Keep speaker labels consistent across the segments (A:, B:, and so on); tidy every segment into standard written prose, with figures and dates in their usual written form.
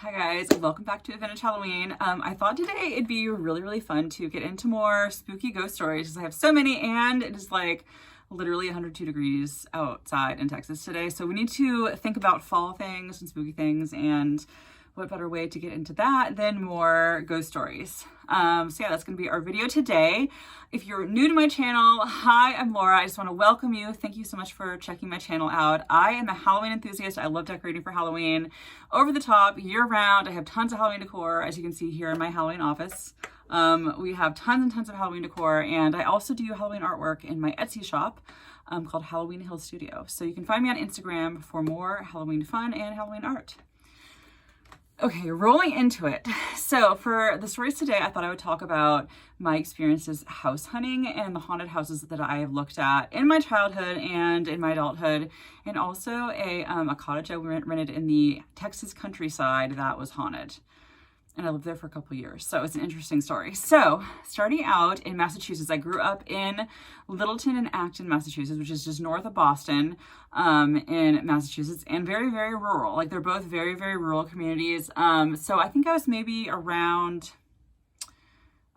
A: Hi guys, welcome back to Vintage Halloween. I thought today it'd be really fun to get into more spooky ghost stories because I have so many and it is like literally 102 degrees outside in Texas today. So we need to think about fall things and spooky things, and what better way to get into that than more ghost stories. So yeah, that's gonna be our video today. If you're new to my channel, hi, I'm Laura. I just wanna welcome you. Thank you so much for checking my channel out. I am a Halloween enthusiast. I love decorating for Halloween, over the top, year round. I have tons of Halloween decor, as you can see here in my Halloween office. We have tons and tons of Halloween decor, and I also do Halloween artwork in my Etsy shop called Halloween Hill Studio. So you can find me on Instagram for more Halloween fun and Halloween art. Okay, rolling into it. So for the stories today, I thought I would talk about my experiences house hunting and the haunted houses that I have looked at in my childhood and in my adulthood, and also a cottage I rented in the Texas countryside that was haunted. And I lived there for a couple years, so it's an interesting story. So starting out in Massachusetts, I grew up in Littleton and Acton, Massachusetts, which is just north of Boston in Massachusetts, and very rural. Like, they're both very rural communities. So I think I was maybe around,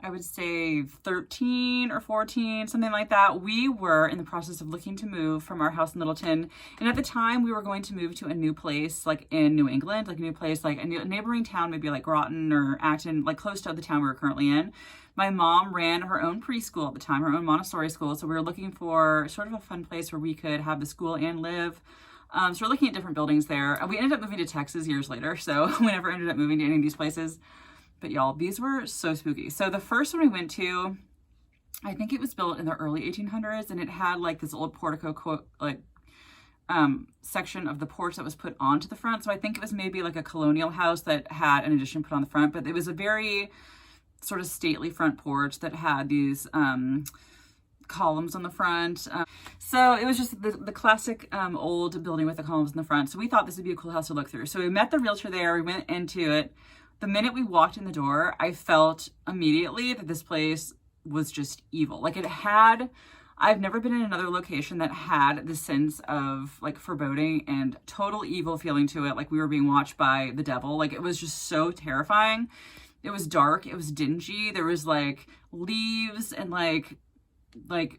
A: I would say 13 or 14, something like that. We were in the process of looking to move from our house in Littleton. And at the time we were going to move to a new place, like in New England, like a new place, like a neighboring town, maybe like Groton or Acton, like close to the town we were currently in. My mom ran her own preschool at the time, her own Montessori school. So we were looking for sort of a fun place where we could have the school and live. So we're looking at different buildings there. We ended up moving to Texas years later. So we never ended up moving to any of these places. But y'all, these were so spooky. So the first one we went to, I think it was built in the early 1800s, and it had like this old portico section of the porch that was put onto the front. So I think it was maybe like a colonial house that had an addition put on the front, but it was a very sort of stately front porch that had these columns on the front. So it was just the classic old building with the columns in the front. So we thought this would be a cool house to look through. So we met the realtor there, we went into it. The minute we walked in the door, I felt immediately that this place was just evil. Like, I've never been in another location that had the sense of like foreboding and total evil feeling to it. Like we were being watched by the devil. Like, it was just so terrifying. It was dark. It was dingy. There was like leaves and like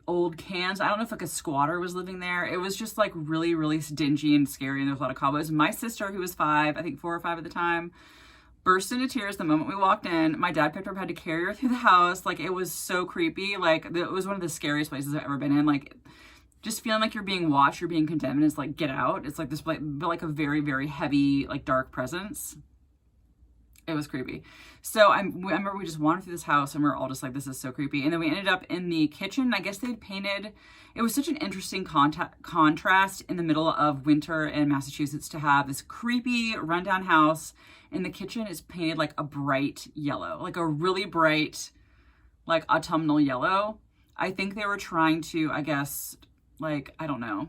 A: old cans. I don't know if like a squatter was living there. It was just like really dingy and scary. And there was a lot of cobwebs. My sister, who was 5, I think 4 or 5 at the time, burst into tears the moment we walked in. My dad picked her up, had to carry her through the house. Like, it was so creepy. Like, it was one of the scariest places I've ever been in. Like, just feeling like you're being watched, you're being condemned, and it's like, get out. It's like this, like a very heavy, like, dark presence. It was creepy. So I remember we just wandered through this house and we were all just like, this is so creepy. And then we ended up in the kitchen. I guess they'd painted, it was such an interesting contrast in the middle of winter in Massachusetts to have this creepy rundown house, and the kitchen is painted like a bright yellow, like a really bright, like autumnal yellow. I think they were trying to, I guess, like, I don't know,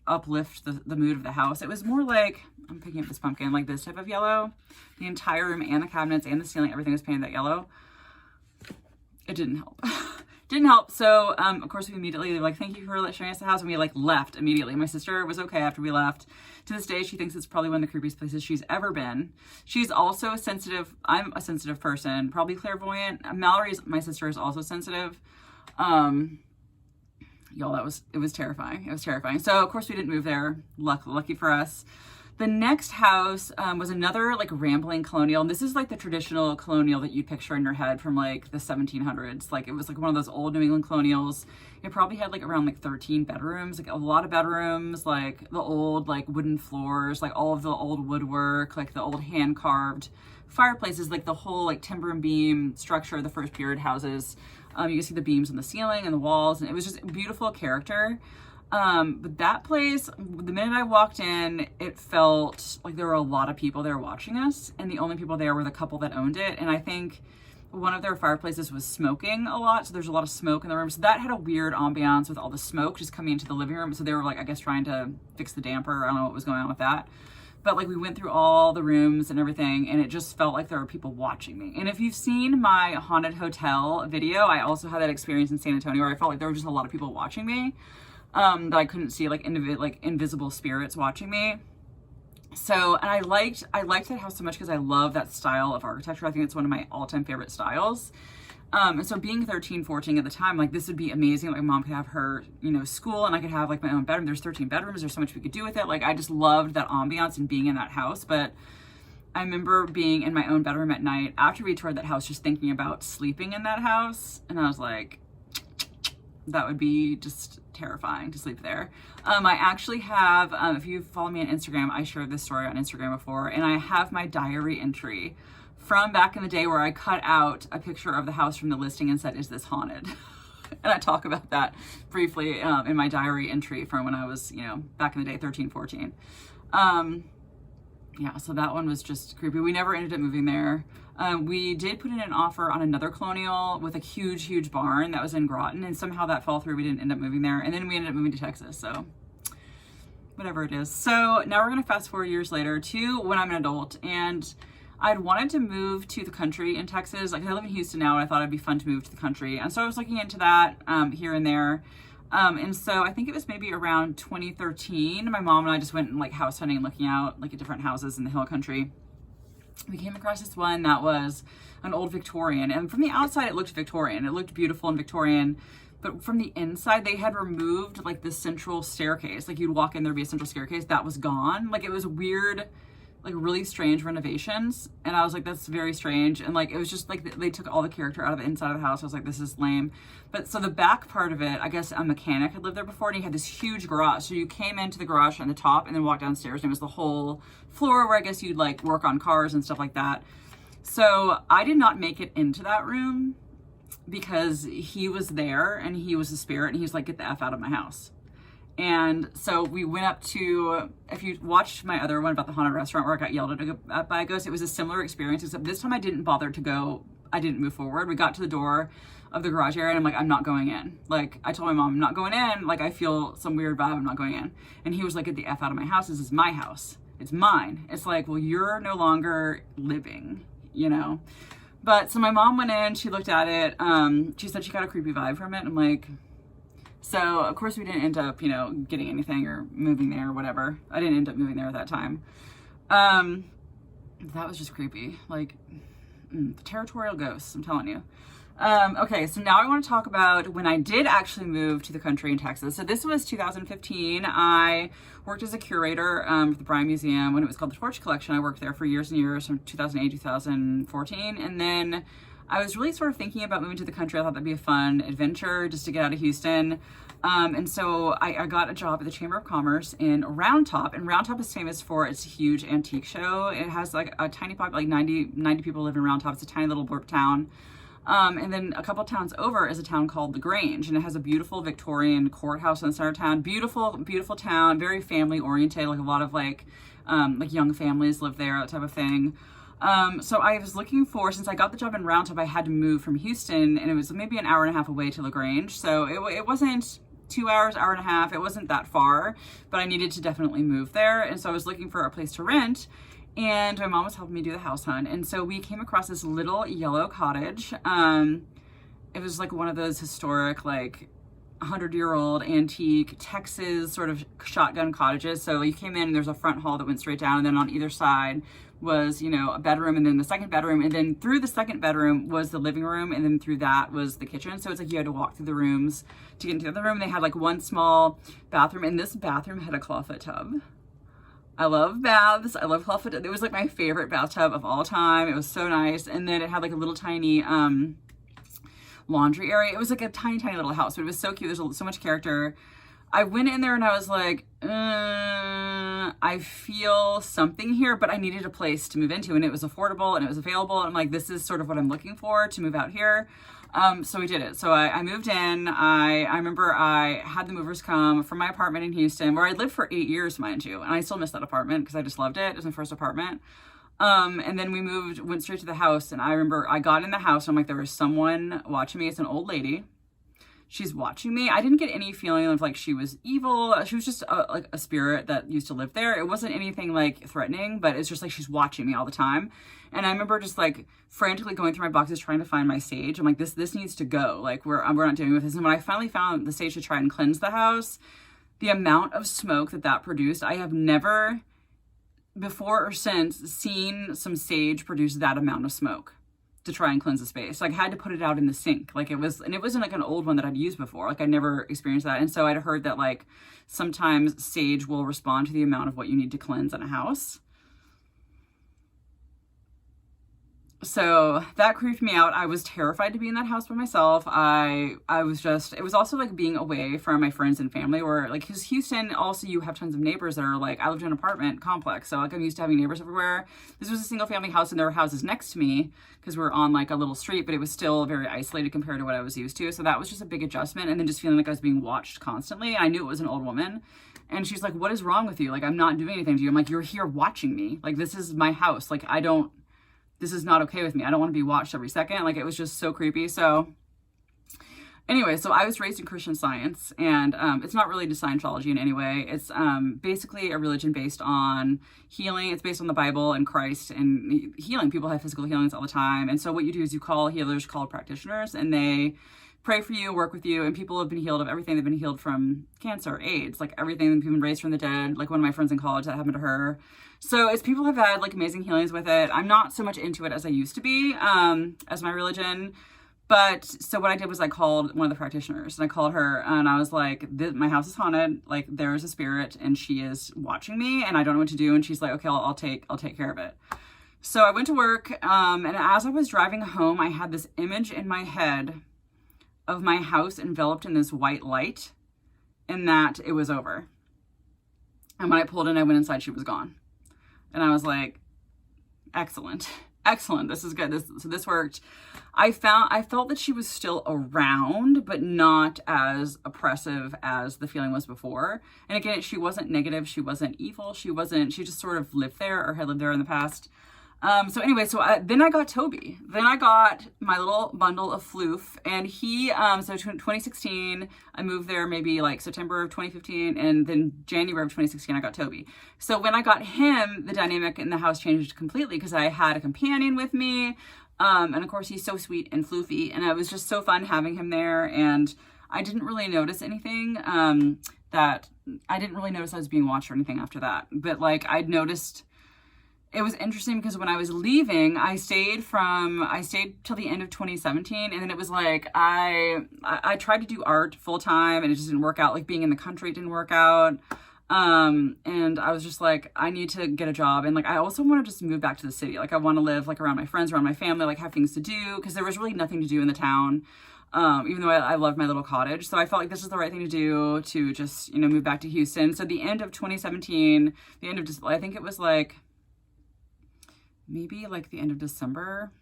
A: uplift the mood of the house. It was more like, I'm picking up this pumpkin, like this type of yellow. The entire room and the cabinets and the ceiling, everything was painted that yellow. It didn't help. Didn't help. So, of course, we immediately, they were like, thank you for showing us the house. And we like left immediately. My sister was okay after we left. To this day, she thinks it's probably one of the creepiest places she's ever been. She's also a sensitive, I'm a sensitive person, probably clairvoyant. My sister, is also sensitive. Y'all, it was terrifying. It was terrifying. So, of course, we didn't move there. Lucky for us. The next house was another like rambling colonial. And this is like the traditional colonial that you picture in your head from like the 1700s. Like, it was like one of those old New England colonials. It probably had like around like 13 bedrooms, like a lot of bedrooms, like the old like wooden floors, like all of the old woodwork, like the old hand carved fireplaces, like the whole like timber and beam structure of the first period houses. You can see the beams on the ceiling and the walls, and it was just beautiful character. But that place, the minute I walked in, it felt like there were a lot of people there watching us, and the only people there were the couple that owned it. And I think one of their fireplaces was smoking a lot, so there's a lot of smoke in the room. So that had a weird ambiance with all the smoke just coming into the living room. So they were like, I guess, trying to fix the damper. I don't know what was going on with that. But like, we went through all the rooms and everything, and it just felt like there were people watching me. And if you've seen my haunted hotel video, I also had that experience in San Antonio where I felt like there were just a lot of people watching me. That I couldn't see, like invisible spirits watching me. So, and I liked that house so much because I love that style of architecture. I think it's one of my all-time favorite styles. And so being 13, 14 at the time, like this would be amazing. Like my mom could have her, you know, school, and I could have like my own bedroom. There's 13 bedrooms. There's so much we could do with it. Like I just loved that ambiance and being in that house. But I remember being in my own bedroom at night after we toured that house, just thinking about sleeping in that house. And I was like, that would be just terrifying to sleep there. I actually have, if you follow me on Instagram, I shared this story on Instagram before, and I have my diary entry from back in the day where I cut out a picture of the house from the listing and said, "Is this haunted?" And I talk about that briefly in my diary entry from when I was, you know, back in the day, 13, 14. Yeah, so that one was just creepy. We never ended up moving there. We did put in an offer on another colonial with a huge, huge barn that was in Groton, and somehow that fell through. We didn't end up moving there, and then we ended up moving to Texas, so whatever it is. So now we're gonna fast forward years later to when I'm an adult, and I'd wanted to move to the country in Texas. Like I live in Houston now, and I thought it'd be fun to move to the country, and so I was looking into that here and there. And so I think it was maybe around 2013, my mom and I just went like house hunting, looking out like at different houses in the hill country. We came across this one that was an old Victorian, and from the outside it looked Victorian. It looked beautiful and Victorian, but from the inside they had removed like the central staircase. Like you'd walk in, there'd be a central staircase that was gone. Like it was weird, like really strange renovations, and I was like, that's very strange. And like it was just like they took all the character out of the inside of the house. I was like, this is lame. But so the back part of it, I guess a mechanic had lived there before, and he had this huge garage. So you came into the garage on the top and then walked downstairs, and it was the whole floor where I guess you'd like work on cars and stuff like that. So I did not make it into that room because he was there and he was a spirit, and he was like, get the F out of my house. And so we went up to, if you watched my other one about the haunted restaurant where I got yelled at by a ghost, it was a similar experience, except this time I didn't bother to go, I didn't move forward. We got to the door of the garage area, and I'm like, I'm not going in. Like I told my mom, I'm not going in. Like I feel some weird vibe, I'm not going in. And he was like, get the F out of my house. This is my house. It's mine. It's like, well, you're no longer living, you know? But so my mom went in, she looked at it. She said she got a creepy vibe from it. I'm like, so of course we didn't end up, you know, getting anything or moving there or whatever. I didn't end up moving there at that time. That was just creepy. Like the territorial ghosts, I'm telling you. Okay, so now I want to talk about when I did actually move to the country in Texas. So this was 2015. I worked as a curator for the Bryan Museum when it was called the Torch Collection. I worked there for years and years from 2008, 2014. And then I was really sort of thinking about moving to the country. I thought that'd be a fun adventure just to get out of Houston. And so I got a job at the Chamber of Commerce in Round Top, and Round Top is famous for its huge antique show. It has like a tiny pop, like 90 people live in Round Top. It's a tiny little blurb town. And then a couple towns over is a town called the Grange, and it has a beautiful Victorian courthouse in the center of town. Beautiful, beautiful town, very family oriented. Like a lot of like young families live there, that type of thing. So I was looking for, since I got the job in Round Top, I had to move from Houston, and it was maybe an hour and a half away to LaGrange. So it wasn't 2 hours, hour and a half. It wasn't that far, but I needed to definitely move there. And so I was looking for a place to rent, and my mom was helping me do the house hunt. And so we came across this little yellow cottage. It was like one of those historic, like 100-year-old antique Texas sort of shotgun cottages. So you came in and there's a front hall that went straight down, and then on either side was, you know, a bedroom, and then the second bedroom, and then through the second bedroom was the living room, and then through that was the kitchen. So it's like you had to walk through the rooms to get into the other room. They had like one small bathroom, and this bathroom had a clawfoot tub. I love baths. I love clawfoot tub. It was like my favorite bathtub of all time. It was so nice. And then it had like a little tiny laundry area. It was like a tiny, tiny little house, but it was so cute. There's so much character. I went in there and I was like, I feel something here, but I needed a place to move into, and it was affordable and it was available. And I'm like, this is sort of what I'm looking for to move out here. So we did it. So I moved in. I remember I had the movers come from my apartment in Houston, where I lived for 8 years, mind you. And I still miss that apartment because I just loved it. It was my first apartment. And then we went straight to the house. And I remember I got in the house, and I'm like, there was someone watching me. It's an old lady. She's watching me. I didn't get any feeling of like she was evil. She was just like a spirit that used to live there. It wasn't anything like threatening, but it's just like she's watching me all the time. And I remember just like frantically going through my boxes trying to find my sage. I'm like, this needs to go. Like we're not dealing with this. And when I finally found the sage to try and cleanse the house, the amount of smoke that produced, I have never before or since seen some sage produce that amount of smoke to try and cleanse the space. Like, I had to put it out in the sink. Like, it wasn't like an old one that I'd used before. Like, I never experienced that. And so I'd heard that like sometimes sage will respond to the amount of what you need to cleanse in a house. So that creeped me out. I was terrified to be in that house by myself. I was just, it was also like being away from my friends and family, or like, because Houston, also you have tons of neighbors that are like, I lived in an apartment complex. So like, I'm used to having neighbors everywhere. This was a single family house and there were houses next to me because we're on like a little street, but it was still very isolated compared to what I was used to. So that was just a big adjustment. And then just feeling like I was being watched constantly. I knew it was an old woman. And she's like, what is wrong with you? Like, I'm not doing anything to you. I'm like, you're here watching me. Like, this is my house. Like, this is not okay with me. I don't want to be watched every second. Like, it was just so creepy. So anyway, so I was raised in Christian Science, and it's not really to Scientology in any way. It's basically a religion based on healing. It's based on the Bible and Christ and healing. People have physical healings all the time. And so what you do is you call healers called practitioners, and they pray for you, work with you, and people have been healed of everything. They've been healed from cancer, AIDS, like everything. People have been raised from the dead. Like one of my friends in college, that happened to her. So it's people have had like amazing healings with it. I'm not so much into it as I used to be, as my religion. But so what I did was I called one of the practitioners, and I called her, and I was like, my house is haunted. Like, there is a spirit and she is watching me and I don't know what to do. And she's like, okay, I'll take care of it. So I went to work. And as I was driving home, I had this image in my head of my house enveloped in this white light, and that it was over. And when I pulled in, I went inside, she was gone. And I was like, excellent, this is good. This worked. I felt that she was still around, but not as oppressive as the feeling was before. And again, she wasn't negative. She wasn't evil. She just sort of lived there or had lived there in the past. So anyway, then I got Toby. Then I got my little bundle of floof, and he, so 2016, I moved there maybe like September of 2015, and then January of 2016, I got Toby. So when I got him, the dynamic in the house changed completely because I had a companion with me. And of course he's so sweet and floofy, and it was just so fun having him there. And I didn't really notice anything, that I didn't really notice I was being watched or anything after that. But like, I'd noticed. It was interesting because when I was leaving, I stayed till the end of 2017. And then it was like, I tried to do art full time and it just didn't work out. Like, being in the country didn't work out. And I was just like, I need to get a job. And like, I also want to just move back to the city. Like, I want to live like around my friends, around my family, like have things to do. Cause there was really nothing to do in the town. Even though I loved my little cottage. So I felt like this was the right thing to do, to just, move back to Houston. So the end of 2017, I think it was like, maybe like the end of December,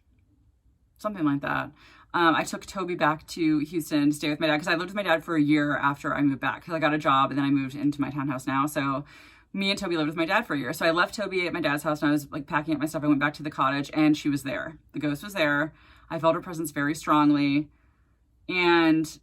A: something like that. I took Toby back to Houston to stay with my dad, because I lived with my dad for a year after I moved back, because I got a job and then I moved into my townhouse now. So me and Toby lived with my dad for a year. So I left Toby at my dad's house and I was like packing up my stuff. I went back to the cottage and she was there. The ghost was there. I felt her presence very strongly. And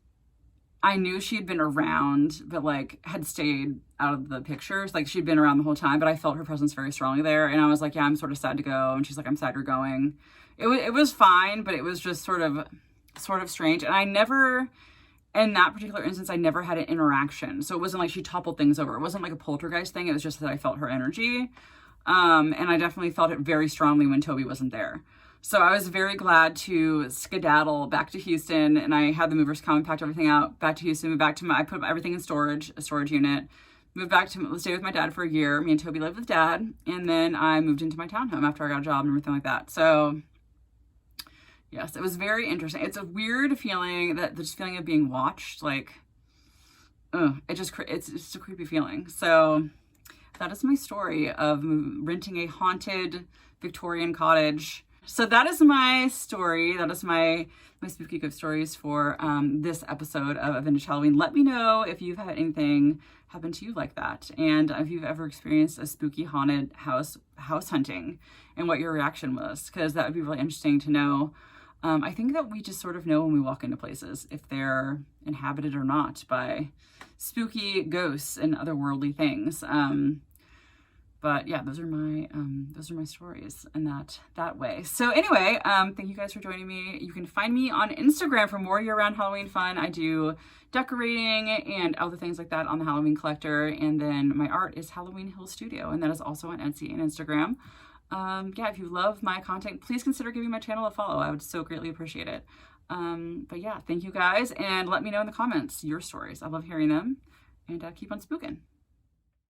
A: I knew she had been around, but like had stayed out of the pictures. Like, she'd been around the whole time, but I felt her presence very strongly there. And I was like, yeah, I'm sort of sad to go. And she's like, I'm sad you're going. It was fine, but it was just sort of strange. And I never, in that particular instance, I never had an interaction. So it wasn't like she toppled things over. It wasn't like a poltergeist thing. It was just that I felt her energy. And I definitely felt it very strongly when Toby wasn't there. So I was very glad to skedaddle back to Houston, and I had the movers come and packed everything out back to Houston, I put everything in storage, a storage unit, moved back to stay with my dad for a year. Me and Toby lived with dad, and then I moved into my townhome after I got a job and everything like that. So yes, it was very interesting. It's a weird feeling, this feeling of being watched, like, it's just a creepy feeling. So that is my story of renting a haunted Victorian cottage. So that is my story. That is my spooky ghost stories for this episode of Vintage Halloween. Let me know if you've had anything happen to you like that, and if you've ever experienced a spooky haunted house hunting, and what your reaction was, because that would be really interesting to know. I think that we just sort of know when we walk into places if they're inhabited or not by spooky ghosts and otherworldly things. But yeah, those are my stories in that way. So anyway, thank you guys for joining me. You can find me on Instagram for more year-round Halloween fun. I do decorating and other things like that on the Halloween Collector. And then my art is Halloween Hill Studio, and that is also on Etsy and Instagram. Yeah, if you love my content, please consider giving my channel a follow. I would so greatly appreciate it. But yeah, thank you guys, and let me know in the comments your stories. I love hearing them, and keep on spooking.